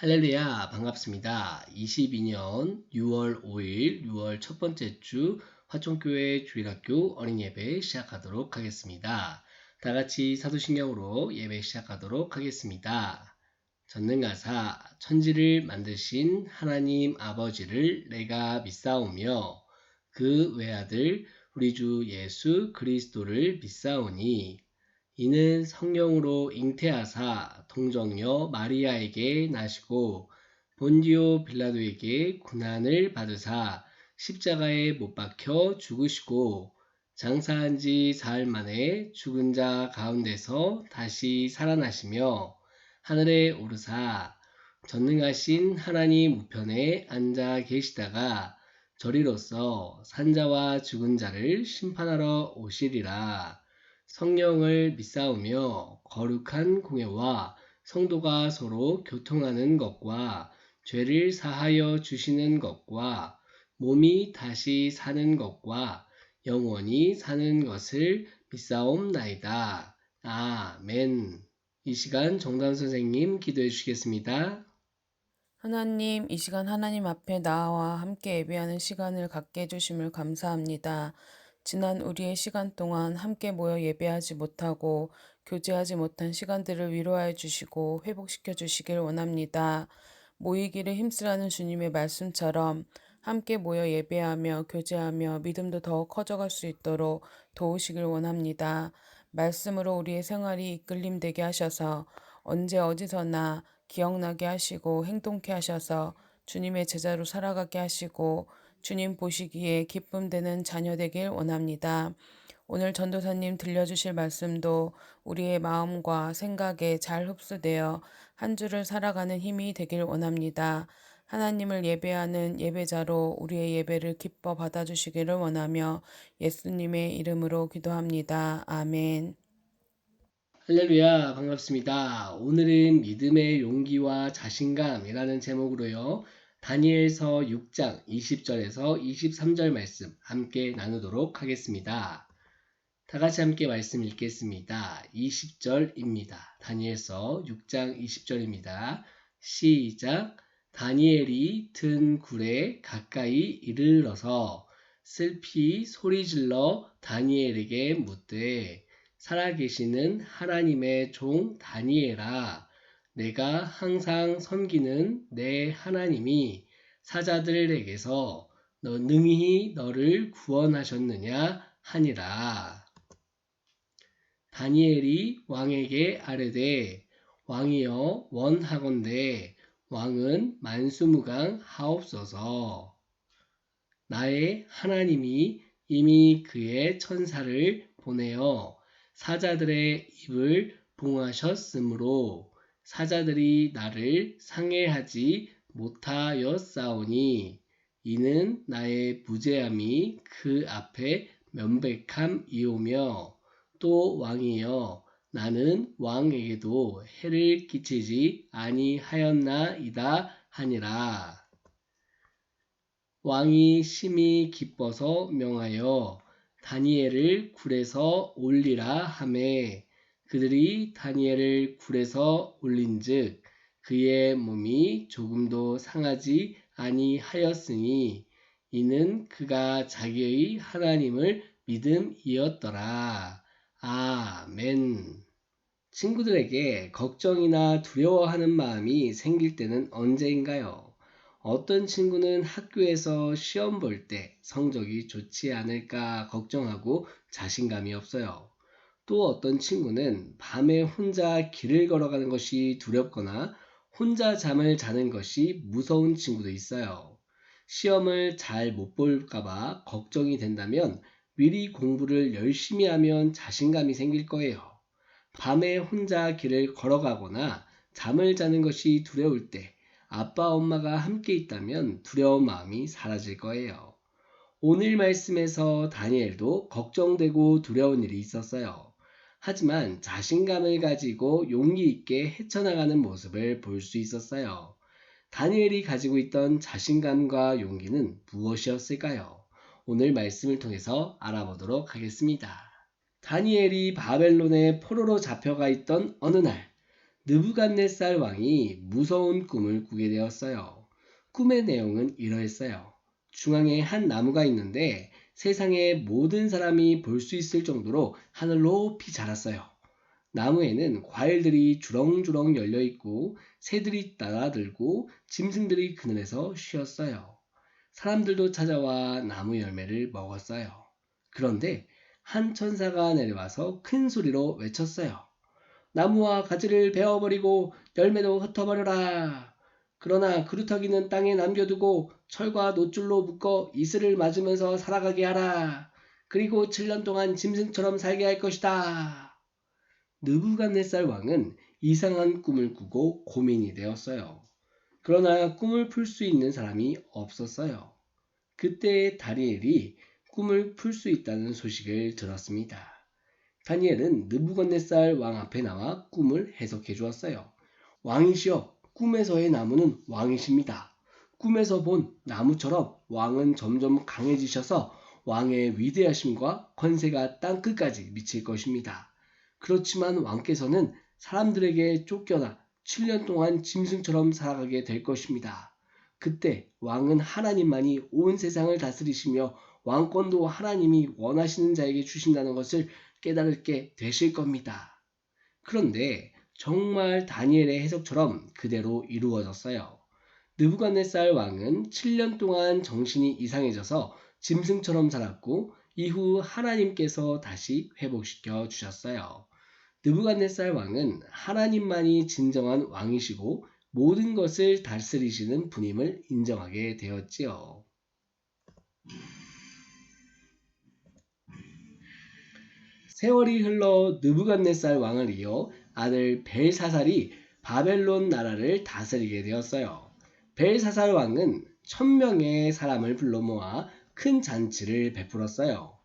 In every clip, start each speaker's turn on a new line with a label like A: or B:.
A: 할렐루야, 반갑습니다. 22년 6월 5일, 6월 첫 번째 주 화총교회 주일학교 어린예배 시작하도록 하겠습니다. 다 같이 사도신경으로 예배 시작하도록 하겠습니다. 전능하사 천지를 만드신 하나님 아버지를 내가 믿사오며 그 외아들 우리 주 예수 그리스도를 믿사오니 이는 성령으로 잉태하사 동정녀 마리아에게 나시고 본디오 빌라도에게 고난을 받으사 십자가에 못 박혀 죽으시고 장사한 지 사흘 만에 죽은 자 가운데서 다시 살아나시며 하늘에 오르사 전능하신 하나님 우편에 앉아 계시다가 저리로서 산자와 죽은 자를 심판하러 오시리라. 성령을 믿사오며 거룩한 공예와 성도가 서로 교통하는 것과 죄를 사하여 주시는 것과 몸이 다시 사는 것과 영원히 사는 것을 믿사옵나이다. 아멘. 이 시간 정다은 선생님 기도해 주시겠습니다.
B: 하나님, 이 시간 하나님 앞에 나와 함께 예배하는 시간을 갖게 해주심을 감사합니다. 지난 우리의 시간 동안 함께 모여 예배하지 못하고 교제하지 못한 시간들을 위로하여 주시고 회복시켜 주시길 원합니다. 모이기를 힘쓰라는 주님의 말씀처럼 함께 모여 예배하며 교제하며 믿음도 더 커져갈 수 있도록 도우시길 원합니다. 말씀으로 우리의 생활이 이끌림되게 하셔서 언제 어디서나 기억나게 하시고 행동케 하셔서 주님의 제자로 살아가게 하시고 주님 보시기에 기쁨되는 자녀 되길 원합니다. 오늘 전도사님 들려주실 말씀도 우리의 마음과 생각에 잘 흡수되어 한 주를 살아가는 힘이 되길 원합니다. 하나님을 예배하는 예배자로 우리의 예배를 기뻐 받아주시기를 원하며 예수님의 이름으로 기도합니다. 아멘.
A: 할렐루야, 반갑습니다. 오늘은 믿음의 용기와 자신감이라는 제목으로요. 다니엘서 6장 20절에서 23절 말씀 함께 나누도록 하겠습니다. 다 같이 함께 말씀 읽겠습니다. 20절입니다. 다니엘서 6장 20절입니다. 시작. 다니엘이 든 굴에 가까이 이르러서 슬피 소리질러 다니엘에게 묻되 살아계시는 하나님의 종 다니엘아, 내가 항상 섬기는 내 하나님이 사자들에게서 능히 너를 구원하셨느냐 하니라. 다니엘이 왕에게 아뢰되 왕이여 원하건대 왕은 만수무강 하옵소서. 나의 하나님이 이미 그의 천사를 보내어 사자들의 입을 봉하셨으므로 사자들이 나를 상해하지 못하였사오니 이는 나의 무죄함이 그 앞에 명백함이오며 또 왕이여 나는 왕에게도 해를 끼치지 아니하였나이다 하니라. 왕이 심히 기뻐서 명하여 다니엘을 굴에서 올리라 하매 그들이 다니엘을 굴에서 올린즉 그의 몸이 조금도 상하지 아니하였으니 이는 그가 자기의 하나님을 믿음이었더라. 아멘. 친구들에게 걱정이나 두려워하는 마음이 생길 때는 언제인가요? 어떤 친구는 학교에서 시험 볼 때 성적이 좋지 않을까 걱정하고 자신감이 없어요. 또 어떤 친구는 밤에 혼자 길을 걸어가는 것이 두렵거나 혼자 잠을 자는 것이 무서운 친구도 있어요. 시험을 잘 못 볼까봐 걱정이 된다면 미리 공부를 열심히 하면 자신감이 생길 거예요. 밤에 혼자 길을 걸어가거나 잠을 자는 것이 두려울 때 아빠, 엄마가 함께 있다면 두려운 마음이 사라질 거예요. 오늘 말씀에서 다니엘도 걱정되고 두려운 일이 있었어요. 하지만 자신감을 가지고 용기 있게 헤쳐나가는 모습을 볼 수 있었어요. 다니엘이 가지고 있던 자신감과 용기는 무엇이었을까요? 오늘 말씀을 통해서 알아보도록 하겠습니다. 다니엘이 바벨론의 포로로 잡혀가 있던 어느 날 느부갓네살 왕이 무서운 꿈을 꾸게 되었어요. 꿈의 내용은 이러했어요. 중앙에 한 나무가 있는데 세상의 모든 사람이 볼 수 있을 정도로 하늘 높이 자랐어요. 나무에는 과일들이 주렁주렁 열려 있고 새들이 날아들고 짐승들이 그늘에서 쉬었어요. 사람들도 찾아와 나무 열매를 먹었어요. 그런데 한 천사가 내려와서 큰 소리로 외쳤어요. 나무와 가지를 베어버리고 열매도 흩어버려라. 그러나 그루터기는 땅에 남겨두고 철과 놋줄로 묶어 이슬을 맞으면서 살아가게 하라. 그리고 7년 동안 짐승처럼 살게 할 것이다. 느부갓네살 왕은 이상한 꿈을 꾸고 고민이 되었어요. 그러나 꿈을 풀 수 있는 사람이 없었어요. 그때 다니엘이 꿈을 풀 수 있다는 소식을 들었습니다. 다니엘은 느부갓네살 왕 앞에 나와 꿈을 해석해 주었어요. 왕이시여, 꿈에서의 나무는 왕이십니다. 꿈에서 본 나무처럼 왕은 점점 강해지셔서 왕의 위대하심과 권세가 땅끝까지 미칠 것입니다. 그렇지만 왕께서는 사람들에게 쫓겨나 7년 동안 짐승처럼 살아가게 될 것입니다. 그때 왕은 하나님만이 온 세상을 다스리시며 왕권도 하나님이 원하시는 자에게 주신다는 것을 깨달게 되실 겁니다. 그런데 정말 다니엘의 해석처럼 그대로 이루어졌어요. 느부갓네살 왕은 7년 동안 정신이 이상해져서 짐승처럼 살았고 이후 하나님께서 다시 회복시켜 주셨어요. 느부갓네살 왕은 하나님만이 진정한 왕이시고 모든 것을 다스리시는 분임을 인정하게 되었지요. 세월이 흘러 느부갓네살 왕을 이어 아들 벨사살이 바벨론 나라를 다스리게 되었어요. 벨사살 왕은 1000명의 사람을 불러 모아 큰 잔치를 베풀었어요.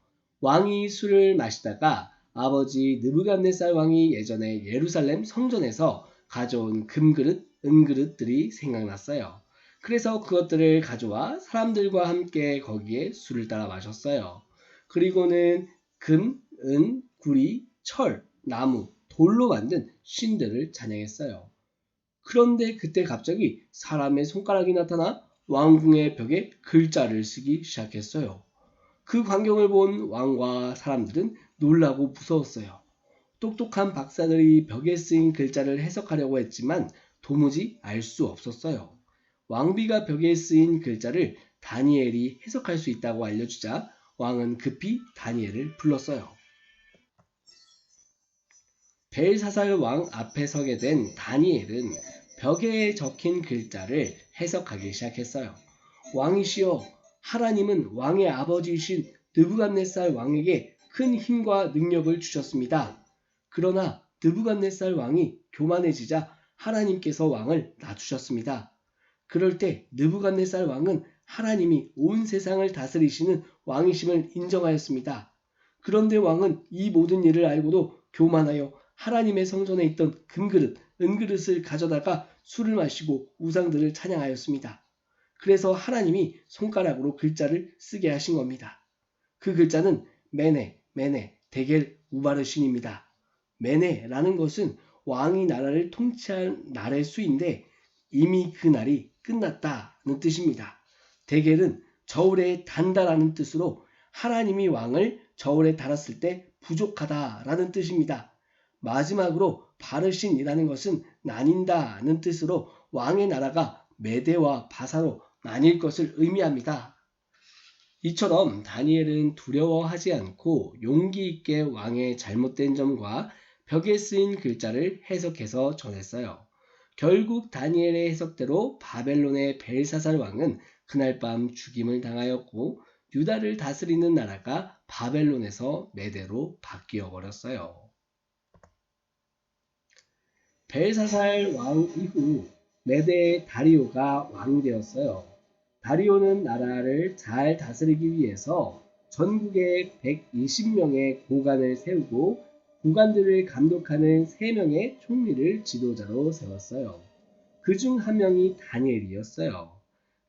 A: 왕이 술을 마시다가 아버지 느부갓네살 왕이 예전에 예루살렘 성전에서 가져온 금그릇, 은그릇들이 생각났어요. 그래서 그것들을 가져와 사람들과 함께 거기에 술을 따라 마셨어요. 그리고는 금, 은, 구리, 철, 나무, 돌로 만든 신들을 찬양했어요. 그런데 그때 갑자기 사람의 손가락이 나타나 왕궁의 벽에 글자를 쓰기 시작했어요. 그 광경을 본 왕과 사람들은 놀라고 무서웠어요. 똑똑한 박사들이 벽에 쓰인 글자를 해석하려고 했지만 도무지 알 수 없었어요. 왕비가 벽에 쓰인 글자를 다니엘이 해석할 수 있다고 알려주자 왕은 급히 다니엘을 불렀어요. 벨사살 왕 앞에 서게 된 다니엘은 벽에 적힌 글자를 해석하기 시작했어요. 왕이시여, 하나님은 왕의 아버지이신 느부갓네살 왕에게 큰 힘과 능력을 주셨습니다. 그러나 느부갓네살 왕이 교만해지자 하나님께서 왕을 낮추셨습니다. 그럴 때 느부갓네살 왕은 하나님이 온 세상을 다스리시는 왕이심을 인정하였습니다. 그런데 왕은 이 모든 일을 알고도 교만하여 하나님의 성전에 있던 금그릇, 은그릇을 가져다가 술을 마시고 우상들을 찬양하였습니다. 그래서 하나님이 손가락으로 글자를 쓰게 하신 겁니다. 그 글자는 메네, 메네, 데겔 우바르신입니다. 메네라는 것은 왕이 나라를 통치할 날의 수인데 이미 그 날이 끝났다는 뜻입니다. 데겔은 저울에 단다라는 뜻으로 하나님이 왕을 저울에 달았을 때 부족하다라는 뜻입니다. 마지막으로 바르신이라는 것은 나뉜다는 뜻으로 왕의 나라가 메대와 바사로 나뉠 것을 의미합니다. 이처럼 다니엘은 두려워하지 않고 용기 있게 왕의 잘못된 점과 벽에 쓰인 글자를 해석해서 전했어요. 결국 다니엘의 해석대로 바벨론의 벨사살 왕은 그날 밤 죽임을 당하였고 유다를 다스리는 나라가 바벨론에서 메대로 바뀌어 버렸어요. 벨사살 왕 이후 메대 다리오가 왕이 되었어요. 다리오는 나라를 잘 다스리기 위해서 전국에 120명의 고관을 세우고 고관들을 감독하는 3명의 총리를 지도자로 세웠어요. 그중 한 명이 다니엘이었어요.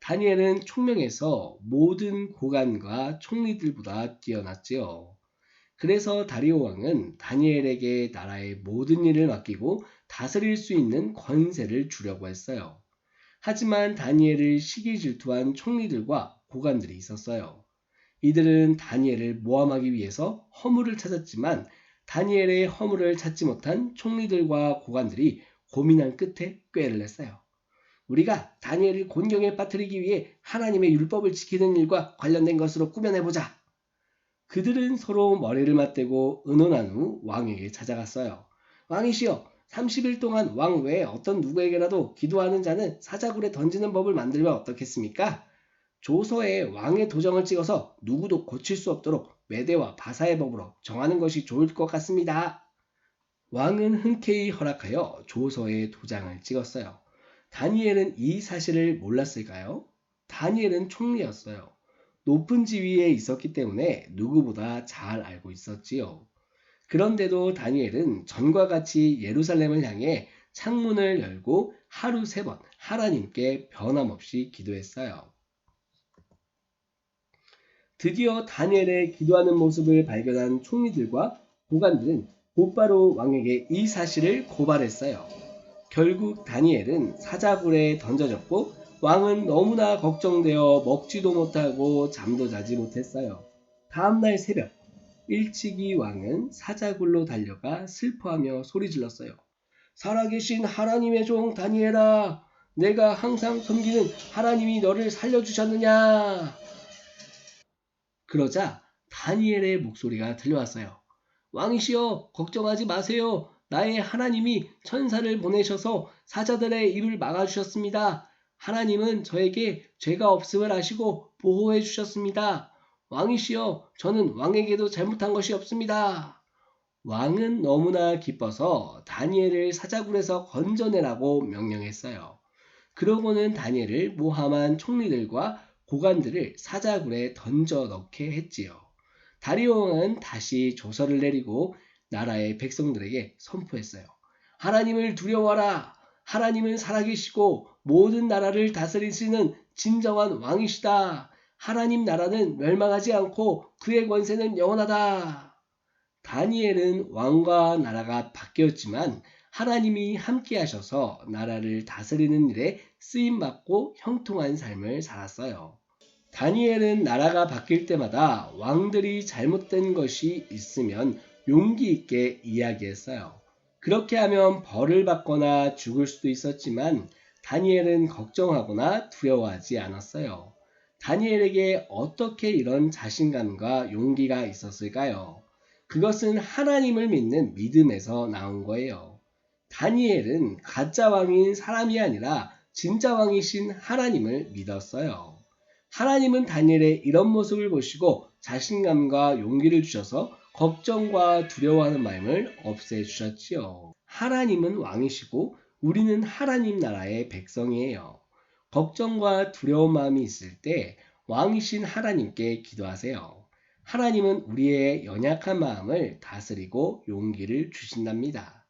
A: 다니엘은 총명에서 모든 고관과 총리들보다 뛰어났지요. 그래서 다리오 왕은 다니엘에게 나라의 모든 일을 맡기고 다스릴 수 있는 권세를 주려고 했어요. 하지만 다니엘을 시기 질투한 총리들과 고관들이 있었어요. 이들은 다니엘을 모함하기 위해서 허물을 찾았지만 다니엘의 허물을 찾지 못한 총리들과 고관들이 고민한 끝에 꾀를 냈어요. 우리가 다니엘을 곤경에 빠뜨리기 위해 하나님의 율법을 지키는 일과 관련된 것으로 꾸며내보자. 그들은 서로 머리를 맞대고 의논한 후 왕에게 찾아갔어요. 왕이시여, 30일 동안 왕 외에 어떤 누구에게라도 기도하는 자는 사자굴에 던지는 법을 만들면 어떻겠습니까? 조서에 왕의 도장을 찍어서 누구도 고칠 수 없도록 메대와 바사의 법으로 정하는 것이 좋을 것 같습니다. 왕은 흔쾌히 허락하여 조서에 도장을 찍었어요. 다니엘은 이 사실을 몰랐을까요? 다니엘은 총리였어요. 높은 지위에 있었기 때문에 누구보다 잘 알고 있었지요. 그런데도 다니엘은 전과 같이 예루살렘을 향해 창문을 열고 하루 3번 하나님께 변함없이 기도했어요. 드디어 다니엘의 기도하는 모습을 발견한 총리들과 고관들은 곧바로 왕에게 이 사실을 고발했어요. 결국 다니엘은 사자굴에 던져졌고 왕은 너무나 걱정되어 먹지도 못하고 잠도 자지 못했어요. 다음날 새벽 일찍이 왕은 사자굴로 달려가 슬퍼하며 소리질렀어요. 살아계신 하나님의 종 다니엘아, 내가 항상 섬기는 하나님이 너를 살려주셨느냐? 그러자 다니엘의 목소리가 들려왔어요. 왕이시여, 걱정하지 마세요. 나의 하나님이 천사를 보내셔서 사자들의 입을 막아주셨습니다. 하나님은 저에게 죄가 없음을 아시고 보호해 주셨습니다. 왕이시여, 저는 왕에게도 잘못한 것이 없습니다. 왕은 너무나 기뻐서 다니엘을 사자굴에서 건져내라고 명령했어요. 그러고는 다니엘을 모함한 총리들과 고관들을 사자굴에 던져 넣게 했지요. 다리오 왕은 다시 조서를 내리고 나라의 백성들에게 선포했어요. 하나님을 두려워하라. 하나님은 살아계시고 모든 나라를 다스리시는 진정한 왕이시다. 하나님 나라는 멸망하지 않고 그의 권세는 영원하다. 다니엘은 왕과 나라가 바뀌었지만 하나님이 함께 하셔서 나라를 다스리는 일에 쓰임받고 형통한 삶을 살았어요. 다니엘은 나라가 바뀔 때마다 왕들이 잘못된 것이 있으면 용기 있게 이야기했어요. 그렇게 하면 벌을 받거나 죽을 수도 있었지만 다니엘은 걱정하거나 두려워하지 않았어요. 다니엘에게 어떻게 이런 자신감과 용기가 있었을까요? 그것은 하나님을 믿는 믿음에서 나온 거예요. 다니엘은 가짜 왕인 사람이 아니라 진짜 왕이신 하나님을 믿었어요. 하나님은 다니엘의 이런 모습을 보시고 자신감과 용기를 주셔서 걱정과 두려워하는 마음을 없애주셨지요. 하나님은 왕이시고 우리는 하나님 나라의 백성이에요. 걱정과 두려운 마음이 있을 때 왕이신 하나님께 기도하세요. 하나님은 우리의 연약한 마음을 다스리고 용기를 주신답니다.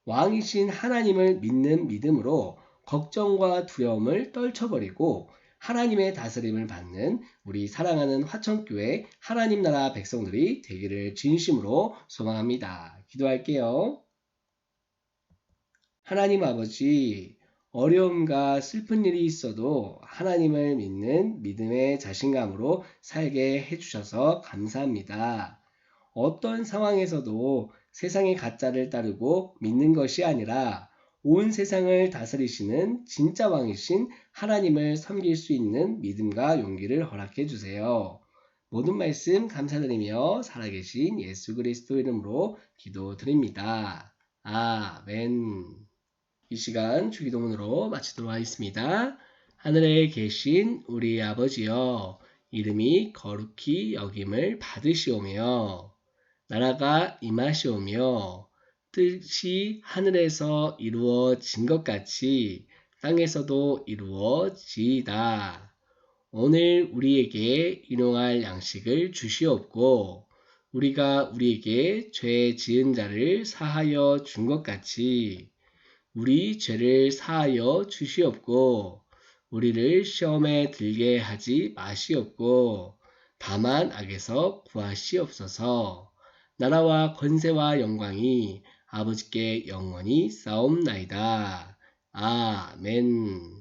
A: 왕이신 하나님을 믿는 믿음으로 걱정과 두려움을 떨쳐버리고 하나님의 다스림을 받는 우리 사랑하는 화천교회 하나님 나라 백성들이 되기를 진심으로 소망합니다. 기도할게요. 하나님 아버지, 어려움과 슬픈 일이 있어도 하나님을 믿는 믿음의 자신감으로 살게 해주셔서 감사합니다. 어떤 상황에서도 세상의 가짜를 따르고 믿는 것이 아니라 온 세상을 다스리시는 진짜 왕이신 하나님을 섬길 수 있는 믿음과 용기를 허락해 주세요. 모든 말씀 감사드리며 살아계신 예수 그리스도 이름으로 기도드립니다. 아멘. 이 시간 주기도문으로 마치도록 하겠습니다. 하늘에 계신 우리 아버지여, 이름이 거룩히 여김을 받으시오며 나라가 임하시오며 뜻이 하늘에서 이루어진 것 같이 땅에서도 이루어지이다. 오늘 우리에게 일용할 양식을 주시옵고 우리가 우리에게 죄 지은 자를 사하여 준 것 같이 우리 죄를 사하여 주시옵고 우리를 시험에 들게 하지 마시옵고 다만 악에서 구하시옵소서. 나라와 권세와 영광이 아버지께 영원히 싸움나이다. 아멘.